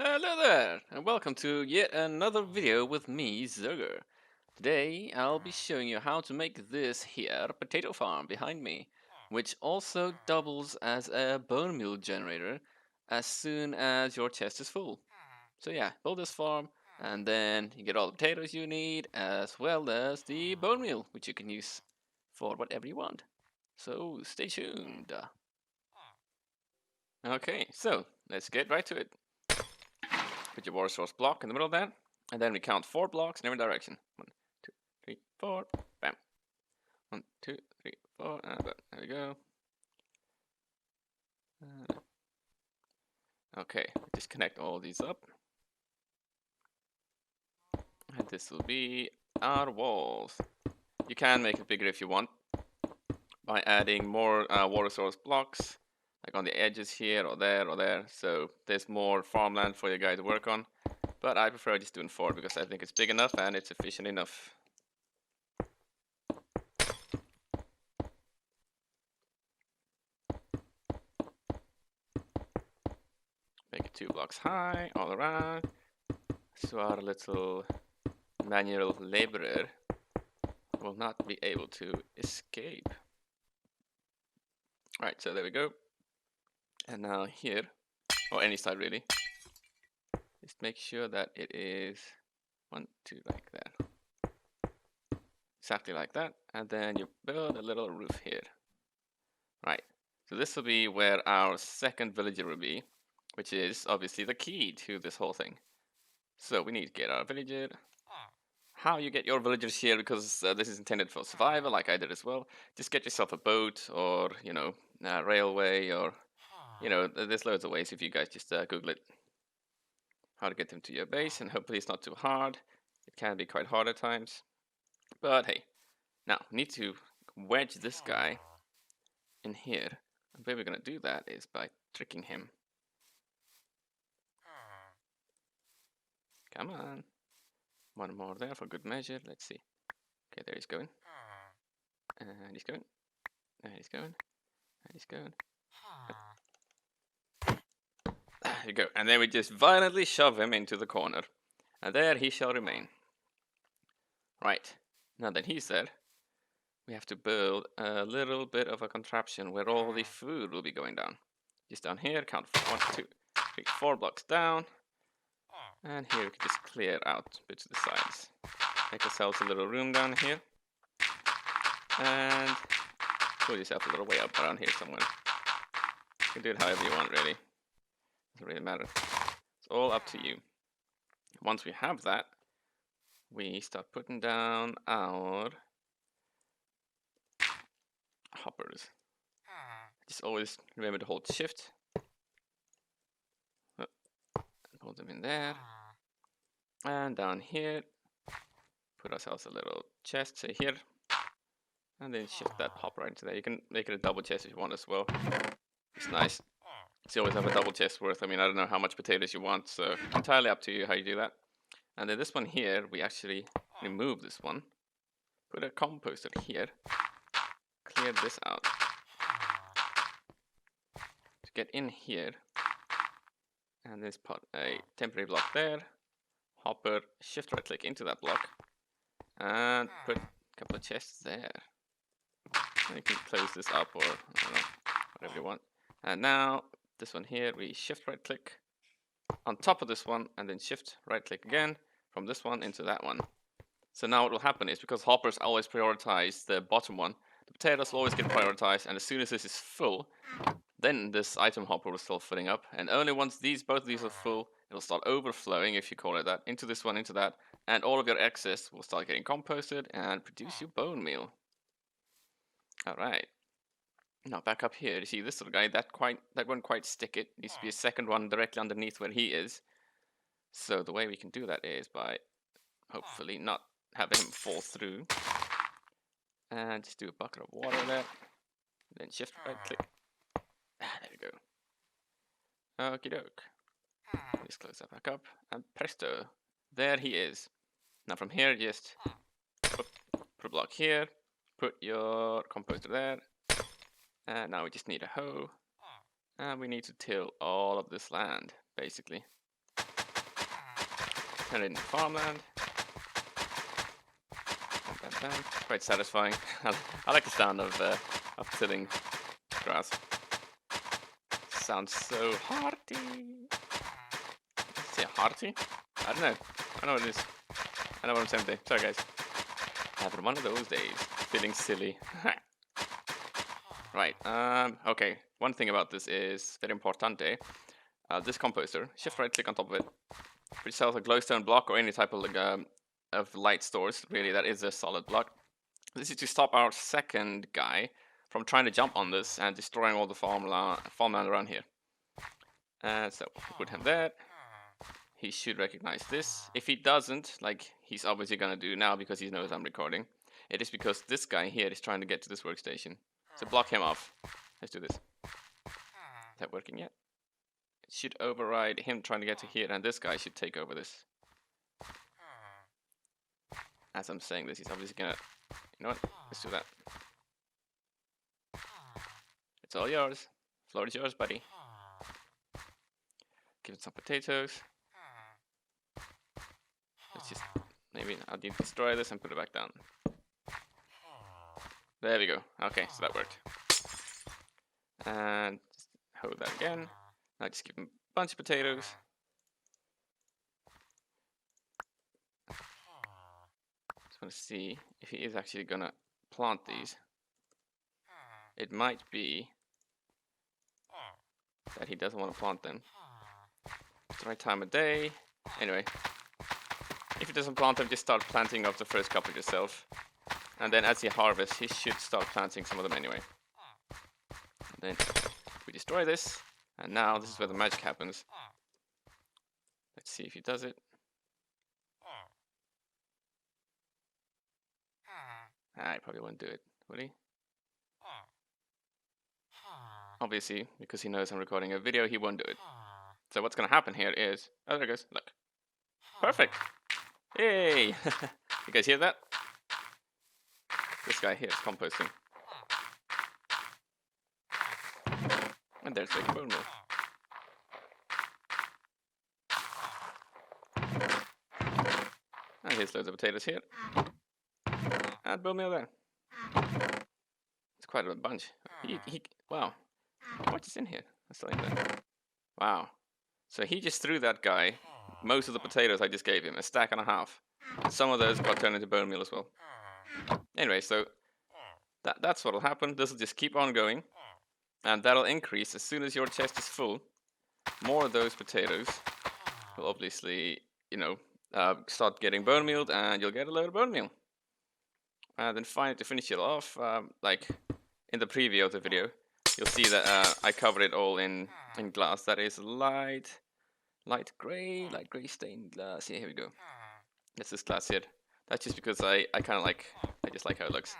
Hello there, and welcome to yet another video with me, Zerger. Today, I'll be showing you how to make this here potato farm behind me, which also doubles as a bone meal generator as soon as your chest is full. So yeah, build this farm, and then you get all the potatoes you need, as well as the bone meal, which you can use for whatever you want. So stay tuned. Okay, so let's get right to it. Put your water source block in the middle of that, and then we count 4 blocks in every direction. 1, 2, 3, 4, bam. 1, 2, 3, 4, and there we go. Okay, just connect all these up. And this will be our walls. You can make it bigger if you want by adding more water source blocks, like on the edges here or there. So there's more farmland for you guys to work on. But I prefer just doing 4 because I think it's big enough and it's efficient enough. Make it 2 blocks high all around, so our little manual laborer will not be able to escape. Alright, so there we go. And now here, or any side really, just make sure that it is 1, 2 like that. Exactly like that. And then you build a little roof here. Right, so this will be where our second villager will be, which is obviously the key to this whole thing. So we need to get our villager. How you get your villagers here, because this is intended for survival, like I did as well. Just get yourself a boat, or a railway, or there's loads of ways if you guys just Google it. How to get them to your base, and hopefully it's not too hard. It can be quite hard at times, but hey. Now we need to wedge this guy in here. And the way we're gonna do that is by tricking him. Come on. One more there for good measure. Let's see. Okay, there he's going. And he's going. And he's going. And he's going. There you go. And then we just violently shove him into the corner. And there he shall remain. Right. Now that he's there, we have to build a little bit of a contraption where all the food will be going down. Just down here, count 1, 2, 3, 4 blocks down. And here we can just clear out bits of the sides. Make ourselves a little room down here. And pull yourself a little way up around here somewhere. You can do it however you want, really. Doesn't really matter. It's all up to you. Once we have that, we start putting down our hoppers. Just always remember to hold shift. Hold them in there. And down here, put ourselves a little chest, say here. And then shift that hopper right into there. You can make it a double chest if you want as well. It's nice. So you always have a double chest worth. I mean, I don't know how much potatoes you want, so entirely up to you how you do that. And then this one here, we actually remove this one. Put a composter here. Clear this out. To get in here. And this put a temporary block there. Hopper, shift right click into that block. And put a couple of chests there. And you can close this up, or I don't know, whatever you want. And now this one here, we shift right click on top of this one, and then shift right click again from this one into that one. So now what will happen is, because hoppers always prioritize the bottom one, the potatoes will always get prioritized, and as soon as this is full, then this item hopper will start filling up, and only once both of these are full, it'll start overflowing, if you call it that, into this one, into that, and all of your excess will start getting composted and produce your bone meal. Alright. Now back up here, you see this little guy, that won't quite stick it. Needs to be a second one directly underneath where he is. So the way we can do that is by hopefully not having him fall through. And just do a bucket of water there. Then shift right click. There we go. Okie doke. Just close that back up. And presto. There he is. Now from here, just put a block here. Put your composter there. And now we just need a hoe. And we need to till all of this land, basically. turn it into farmland. Bam, bam, bam. Quite satisfying. I like the sound of tilling grass. Sounds so hearty. Say hearty? I don't know. I know what it is. I know what I'm saying today. Sorry guys. Having one of those days. Feeling silly. Right. Okay. One thing about this is very importante. This composter. Shift right click on top of it. Which sells a glowstone block or any type of of light source. Really, that is a solid block. This is to stop our second guy from trying to jump on this and destroying all the farmland around here. So put him there. He should recognize this. If he doesn't, like he's obviously gonna do now because he knows I'm recording, it is because this guy here is trying to get to this workstation. So block him off. Let's do this. Is that working yet? It should override him trying to get to here, and this guy should take over this. As I'm saying this, he's obviously gonna... You know what? Let's do that. It's all yours. Floor is yours, buddy. Give it some potatoes. Let's just... Maybe I'll need to destroy this and put it back down. There we go. Okay, so that worked. And just hold that again. Now just give him a bunch of potatoes. Just want to see if he is actually gonna plant these. It might be that he doesn't want to plant them. It's the right time of day. Anyway, if he doesn't plant them, just start planting off the first couple yourself. And then as he harvests, he should start planting some of them anyway. And then we destroy this. And now this is where the magic happens. Let's see if he does it. He probably won't do it, will he? Obviously, because he knows I'm recording a video, he won't do it. So what's going to happen here is... Oh, there it goes. Look. Perfect. Yay! You guys hear that? This guy here is composting. And there's like a bone meal. And here's loads of potatoes here. And bone meal there. It's quite a bunch. Wow. How much is in here? That's still in there. Wow. So he just threw that guy most of the potatoes I just gave him, a stack and a half. And some of those got turned into bone meal as well. Anyway, so that's what'll happen. This will just keep on going. And that'll increase as soon as your chest is full. More of those potatoes will obviously, start getting bone mealed, and you'll get a load of bone meal. And then finally, to finish it off, like in the preview of the video, you'll see that I covered it all in glass. That is light gray stained glass. Yeah, here we go. That's this glass here. That's just because I just like how it looks.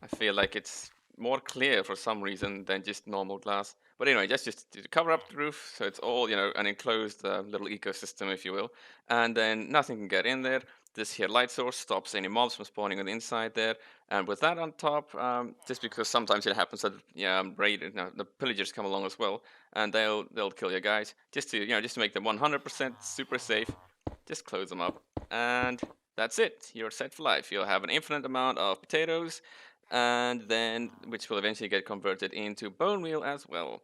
I feel like it's more clear for some reason than just normal glass. But anyway, that's just to cover up the roof, so it's all, an enclosed little ecosystem, if you will. And then nothing can get in there. This here light source stops any mobs from spawning on the inside there. And with that on top, just because sometimes it happens that the pillagers come along as well, and they'll kill your guys. Just to make them 100% super safe. Just close them up, and that's it. You're set for life. You'll have an infinite amount of potatoes, and then which will eventually get converted into bone meal as well.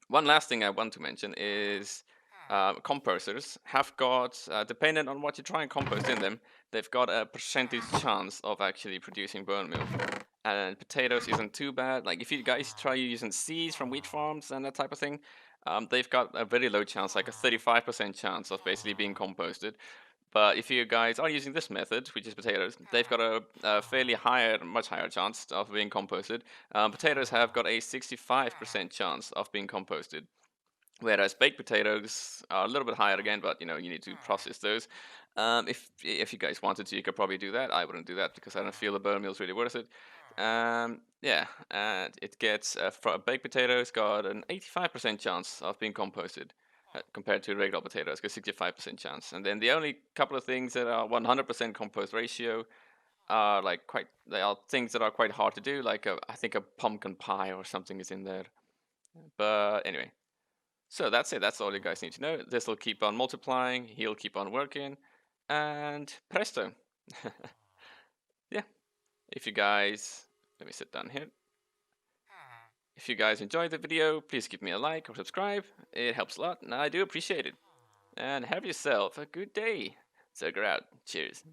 One last thing I want to mention is composters have got, depending on what you try and compost in them, they've got a percentage chance of actually producing bone meal. And potatoes isn't too bad. Like if you guys try using seeds from wheat farms and that type of thing, they've got a very low chance, like a 35% chance of basically being composted. But if you guys are using this method, which is potatoes, they've got a fairly much higher chance of being composted. Potatoes have got a 65% chance of being composted. Whereas baked potatoes are a little bit higher again, but you need to process those. If you guys wanted to, you could probably do that. I wouldn't do that because I don't feel the bone meal is really worth it. Yeah, and it gets for baked potatoes got an 85% chance of being composted compared to regular potatoes, got 65% chance. And then the only couple of things that are 100% compost ratio are they are things that are quite hard to do. Like I think a pumpkin pie or something is in there. But anyway. So that's it. That's all you guys need to know. This will keep on multiplying. He'll keep on working. And presto. Yeah. If you guys... Let me sit down here. If you guys enjoyed the video, please give me a like or subscribe. It helps a lot, and I do appreciate it. And have yourself a good day. Zerger out. Cheers.